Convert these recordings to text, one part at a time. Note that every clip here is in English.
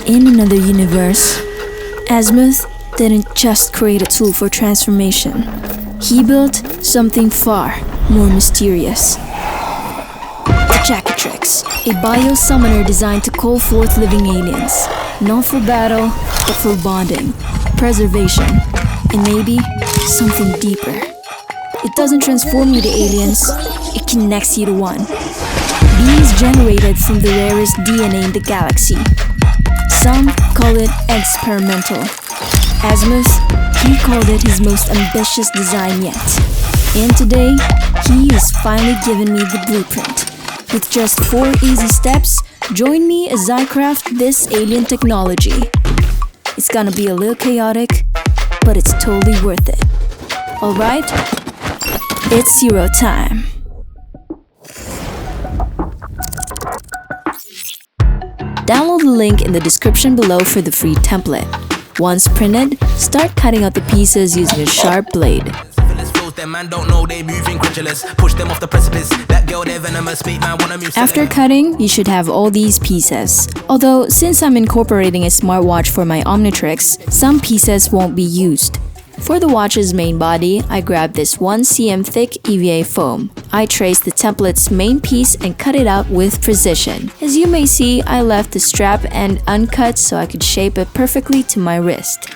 In another universe, Azimuth didn't just create a tool for transformation. He built something far more mysterious. The Chaquetrix, a bio-summoner designed to call forth living aliens, not for battle, but for bonding, preservation, and maybe something deeper. It doesn't transform you to aliens, it connects you to one. Beings generated from the rarest DNA in the galaxy. Some call it experimental. Azimuth, he called it his most ambitious design yet. And today, he has finally given me the blueprint. With just 4 easy steps, join me as I craft this alien technology. It's gonna be a little chaotic, but it's totally worth it. Alright? It's Zero time. Download the link in the description below for the free template. Once printed, start cutting out the pieces using a sharp blade. After cutting, you should have all these pieces. Although, since I'm incorporating a smartwatch for my Omnitrix, some pieces won't be used. For the watch's main body, I grabbed this 1 cm thick EVA foam. I traced the template's main piece and cut it out with precision. As you may see, I left the strap end uncut so I could shape it perfectly to my wrist.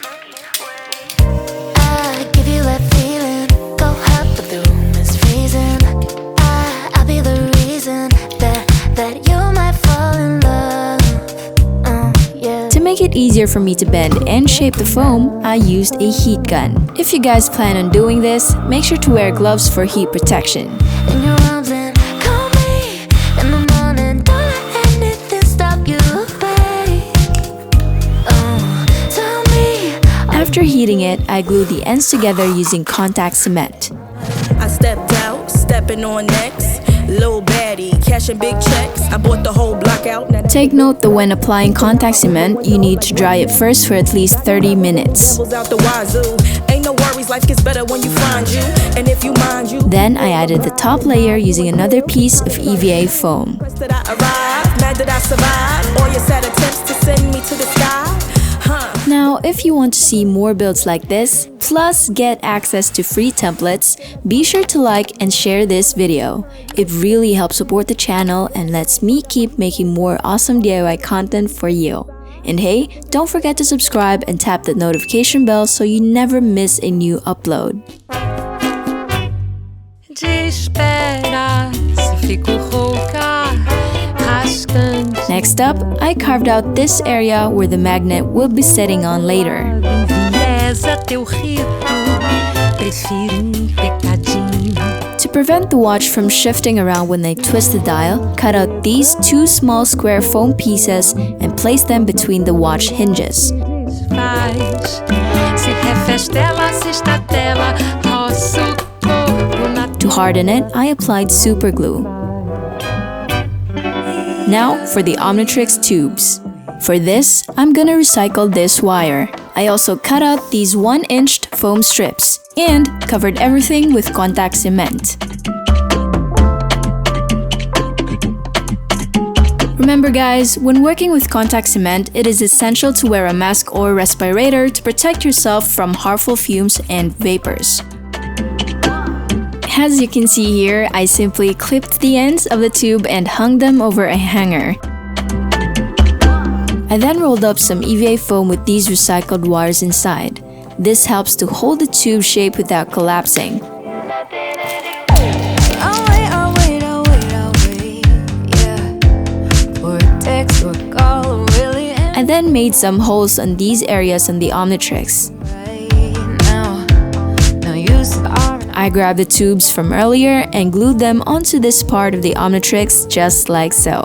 To make it easier for me to bend and shape the foam, I used a heat gun. If you guys plan on doing this, make sure to wear gloves for heat protection. After heating it, I glued the ends together using contact cement. I stepped out, stepping on necks. Little baddie, cashing big checks. I bought the whole block out. Take note that when applying contact cement, you need to dry it first for at least 30 minutes. Ain't no worries, life gets better when you find you. And if you mind you. Then I added the top layer using another piece of EVA foam. Now, if you want to see more builds like this, plus get access to free templates, be sure to like and share this video. It really helps support the channel and lets me keep making more awesome DIY content for you. And hey, don't forget to subscribe and tap that notification bell so you never miss a new upload. Next up, I carved out this area where the magnet will be sitting on later. To prevent the watch from shifting around when I twist the dial, cut out these 2 small square foam pieces and place them between the watch hinges. To harden it, I applied super glue. Now for the Omnitrix Tubes. For this, I'm gonna recycle this wire. I also cut out these 1-inch foam strips and covered everything with contact cement. Remember guys, when working with contact cement, it is essential to wear a mask or respirator to protect yourself from harmful fumes and vapors. As you can see here, I simply clipped the ends of the tube and hung them over a hanger. I then rolled up some EVA foam with these recycled wires inside. This helps to hold the tube shape without collapsing. I then made some holes on these areas on the Omnitrix. I grabbed the tubes from earlier and glued them onto this part of the Omnitrix just like so.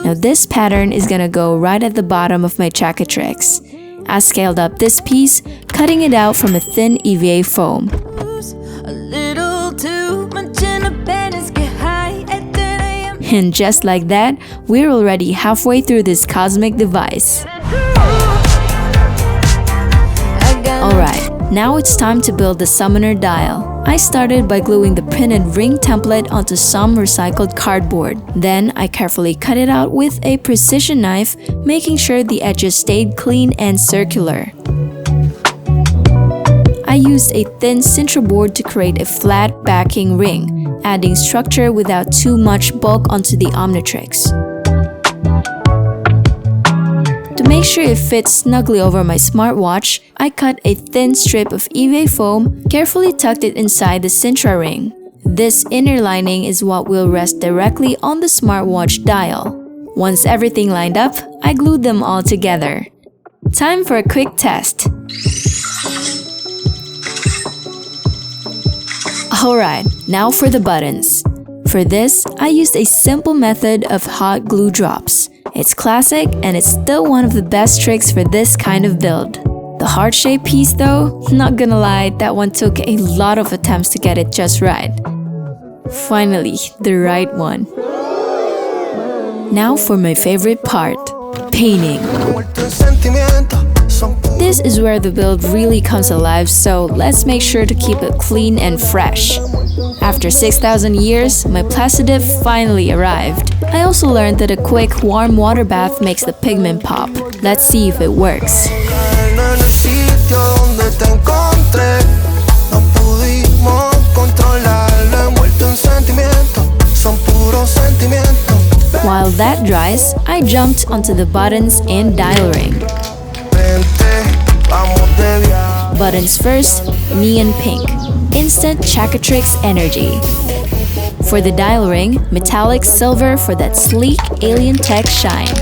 Now this pattern is gonna go right at the bottom of my Chaquetrix. I scaled up this piece, cutting it out from a thin EVA foam. And just like that, we're already halfway through this cosmic device. Alright, Now it's time to build the summoner dial. I started by gluing the printed ring template onto some recycled cardboard. Then I carefully cut it out with a precision knife, making sure the edges stayed clean and circular. I used a thin cincher board to create a flat backing ring, adding structure without too much bulk onto the Omnitrix. To make sure it fits snugly over my smartwatch, I cut a thin strip of EVA foam, carefully tucked it inside the cincher ring. This inner lining is what will rest directly on the smartwatch dial. Once everything lined up, I glued them all together. Time for a quick test. Alright, now for the buttons. For this, I used a simple method of hot glue drops. It's classic and it's still one of the best tricks for this kind of build. The heart-shaped piece though, not gonna lie, that one took a lot of attempts to get it just right. Finally, the right one. Now for my favorite part, painting. This is where the build really comes alive, so let's make sure to keep it clean and fresh. After 6,000 years, my Placidip finally arrived. I also learned that a quick warm water bath makes the pigment pop. Let's see if it works. While that dries, I jumped onto the buttons and dial ring. Buttons first, neon pink, instant Chaquetrix energy. For the dial ring, metallic silver for that sleek alien tech shine.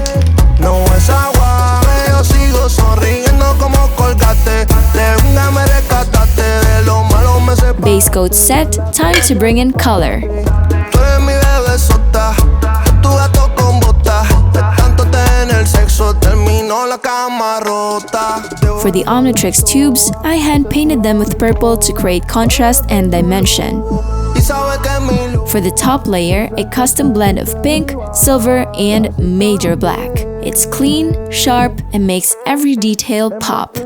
Base coat set, time to bring in color. For the Omnitrix tubes, I hand-painted them with purple to create contrast and dimension. For the top layer, a custom blend of pink, silver, and major black. It's clean, sharp, and makes every detail pop.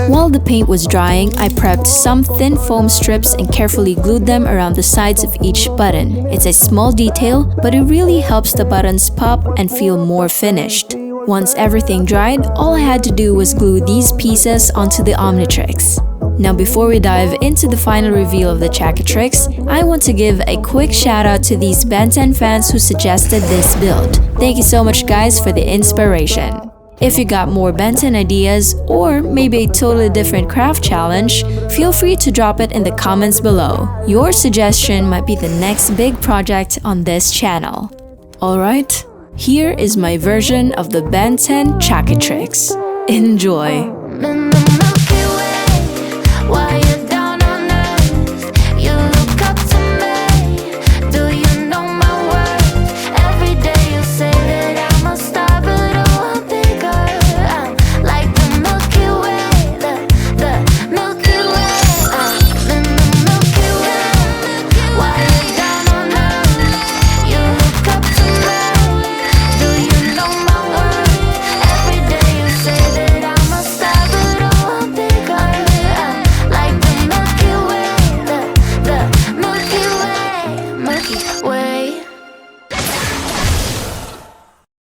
While the paint was drying, I prepped some thin foam strips and carefully glued them around the sides of each button. It's a small detail, but it really helps the buttons pop and feel more finished. Once everything dried, all I had to do was glue these pieces onto the Omnitrix. Now before we dive into the final reveal of the Chaquetrix, I want to give a quick shout out to these Ben 10 fans who suggested this build. Thank you so much guys for the inspiration. If you got more Ben 10 ideas or maybe a totally different craft challenge, feel free to drop it in the comments below. Your suggestion might be the next big project on this channel. Alright, here is my version of the Ben 10 Chaquetrix. Enjoy!